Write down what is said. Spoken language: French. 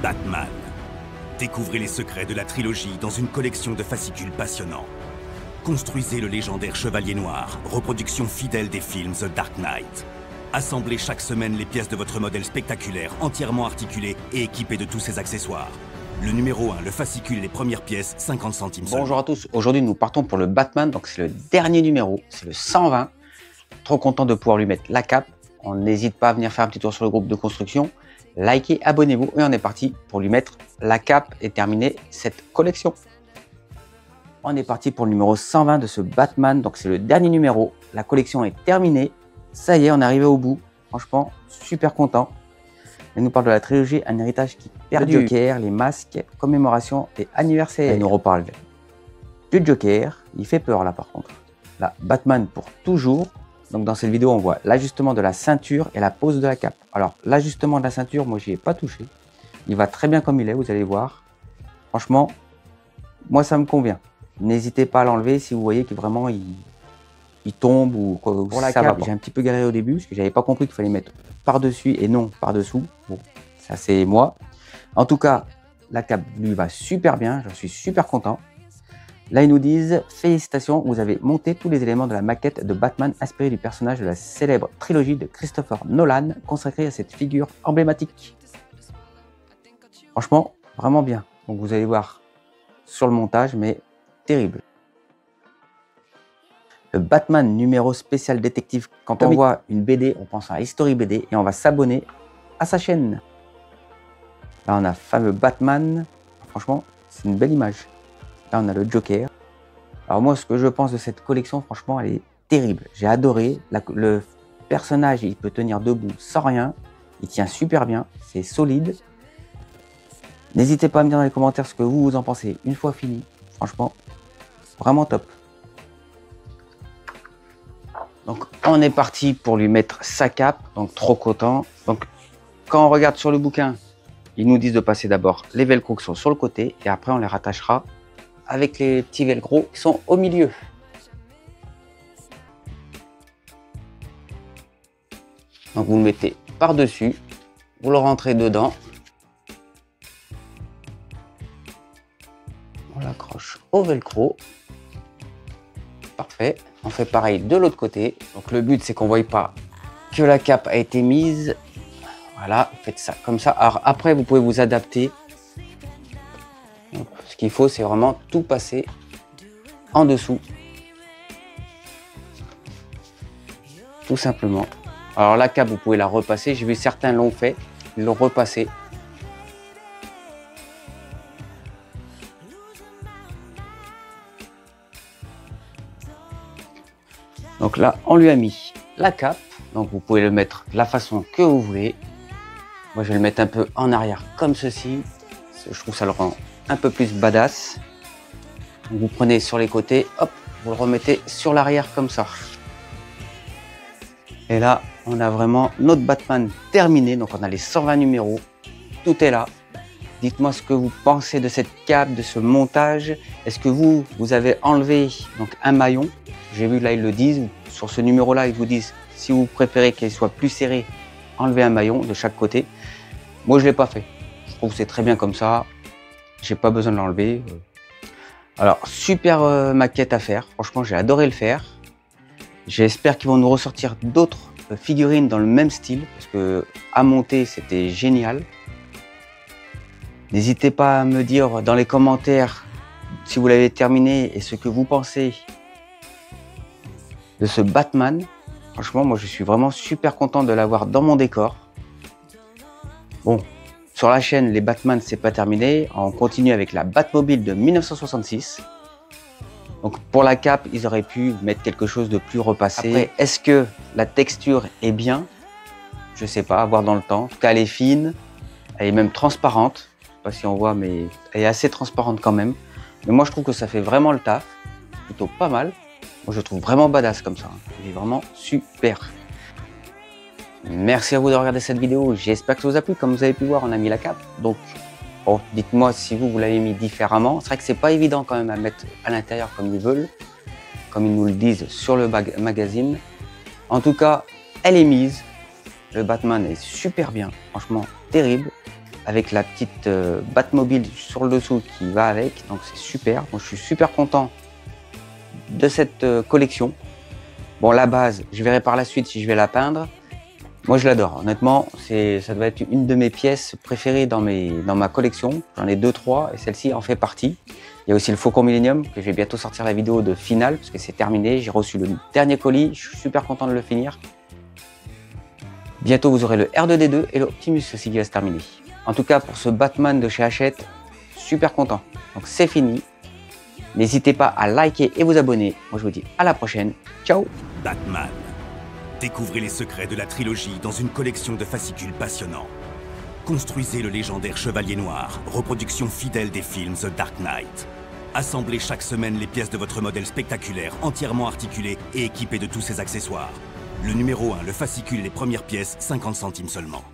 Batman. Découvrez les secrets de la trilogie dans une collection de fascicules passionnants. Construisez le légendaire Chevalier Noir, reproduction fidèle des films The Dark Knight. Assemblez chaque semaine les pièces de votre modèle spectaculaire, entièrement articulé et équipé de tous ses accessoires. Le numéro 1, le fascicule, les premières pièces, 50 centimes seulement. Bonjour à tous, aujourd'hui nous partons pour le Batman, donc c'est le dernier numéro, c'est le 120. Trop content de pouvoir lui mettre la cape. On n'hésite pas à venir faire un petit tour sur le groupe de construction. Likez, abonnez-vous et on est parti pour lui mettre la cape et terminer cette collection. On est parti pour le numéro 120 de ce Batman, donc c'est le dernier numéro. La collection est terminée. Ça y est, on est arrivé au bout. Franchement, super content. Elle nous parle de la trilogie Un héritage qui perd du Joker, les masques, commémoration et anniversaire. Elle nous reparle du Joker. Il fait peur là par contre. Là, Batman pour toujours. Donc dans cette vidéo, on voit l'ajustement de la ceinture et la pose de la cape. Alors l'ajustement de la ceinture, moi j'y ai pas touché. Il va très bien comme il est, vous allez voir. Franchement, moi ça me convient. N'hésitez pas à l'enlever si vous voyez que vraiment il tombe ou quoi. Pour la cape, j'ai un petit peu galéré au début parce que j'avais pas compris qu'il fallait mettre par-dessus et non par-dessous. Bon, ça c'est moi. En tout cas, la cape lui va super bien, j'en suis super content. Là, ils nous disent « Félicitations, vous avez monté tous les éléments de la maquette de Batman inspiré du personnage de la célèbre trilogie de Christopher Nolan consacrée à cette figure emblématique. » Franchement, vraiment bien. Donc vous allez voir sur le montage, mais terrible. Le Batman numéro spécial détective. Quand on voit une BD, on pense à History BD et on va s'abonner à sa chaîne. Là, on a fameux Batman. Franchement, c'est une belle image. Là, on a le Joker. Alors moi, ce que je pense de cette collection, franchement, elle est terrible. J'ai adoré. Le personnage, il peut tenir debout sans rien. Il tient super bien. C'est solide. N'hésitez pas à me dire dans les commentaires ce que vous en pensez une fois fini. Franchement, vraiment top. Donc, on est parti pour lui mettre sa cape. Donc, trop content. Donc, quand on regarde sur le bouquin, ils nous disent de passer d'abord les velcro qui sont sur le côté et après, on les rattachera avec les petits velcro qui sont au milieu. Donc vous le mettez par-dessus, vous le rentrez dedans. On l'accroche au velcro. Parfait. On fait pareil de l'autre côté. Donc le but c'est qu'on ne voit pas que la cape a été mise. Voilà, faites ça comme ça. Alors après vous pouvez vous adapter. Ce qu'il faut, c'est vraiment tout passer en dessous. Tout simplement. Alors la cape, vous pouvez la repasser. J'ai vu certains l'ont fait, ils l'ont repassé. Donc là, on lui a mis la cape. Donc vous pouvez le mettre de la façon que vous voulez. Moi, je vais le mettre un peu en arrière comme ceci. Je trouve que ça le rend un peu plus badass. Donc vous prenez sur les côtés, hop, vous le remettez sur l'arrière comme ça. Et là, on a vraiment notre Batman terminé. Donc on a les 120 numéros, tout est là. Dites-moi ce que vous pensez de cette cape, de ce montage. Est-ce que vous avez enlevé donc un maillon? J'ai vu là, ils le disent. Sur ce numéro-là, ils vous disent, si vous préférez qu'il soit plus serré, enlevez un maillon de chaque côté. Moi, je ne l'ai pas fait. Je trouve que c'est très bien comme ça. J'ai pas besoin de l'enlever. Alors, super maquette à faire. Franchement, j'ai adoré le faire. J'espère qu'ils vont nous ressortir d'autres figurines dans le même style. Parce que à monter, c'était génial. N'hésitez pas à me dire dans les commentaires si vous l'avez terminé et ce que vous pensez de ce Batman. Franchement, moi, je suis vraiment super content de l'avoir dans mon décor. Bon. Sur la chaîne, les Batman, c'est pas terminé. On continue avec la Batmobile de 1966. Donc pour la cape, ils auraient pu mettre quelque chose de plus repassé. Après, est-ce que la texture est bien? Je sais pas, à voir dans le temps. En tout cas, elle est fine. Elle est même transparente. Je sais pas si on voit, mais elle est assez transparente quand même. Mais moi, je trouve que ça fait vraiment le taf. Plutôt pas mal. Moi, je trouve vraiment badass comme ça. Il est vraiment super. Merci à vous de regarder cette vidéo, j'espère que ça vous a plu. Comme vous avez pu voir, on a mis la cape. Donc, bon, dites-moi si vous l'avez mis différemment. C'est vrai que c'est pas évident quand même à mettre à l'intérieur comme ils veulent, comme ils nous le disent sur le magazine. En tout cas, elle est mise. Le Batman est super bien, franchement terrible. avec la petite Batmobile sur le dessous qui va avec, donc c'est super. Moi je suis super content de cette collection. Bon, la base, je verrai par la suite si je vais la peindre. Moi je l'adore, honnêtement, ça doit être une de mes pièces préférées dans ma collection. J'en ai 2-3 et celle-ci en fait partie. Il y a aussi le Faucon Millennium que je vais bientôt sortir la vidéo de finale parce que c'est terminé. J'ai reçu le dernier colis, je suis super content de le finir. Bientôt vous aurez le R2D2 et l'Optimus aussi qui va se terminer. En tout cas pour ce Batman de chez Hachette, super content. Donc c'est fini. N'hésitez pas à liker et vous abonner. Moi je vous dis à la prochaine. Ciao. Batman. Découvrez les secrets de la trilogie dans une collection de fascicules passionnants. Construisez le légendaire Chevalier Noir, reproduction fidèle des films The Dark Knight. Assemblez chaque semaine les pièces de votre modèle spectaculaire, entièrement articulé et équipé de tous ses accessoires. Le numéro 1, le fascicule, les premières pièces, 50 centimes seulement.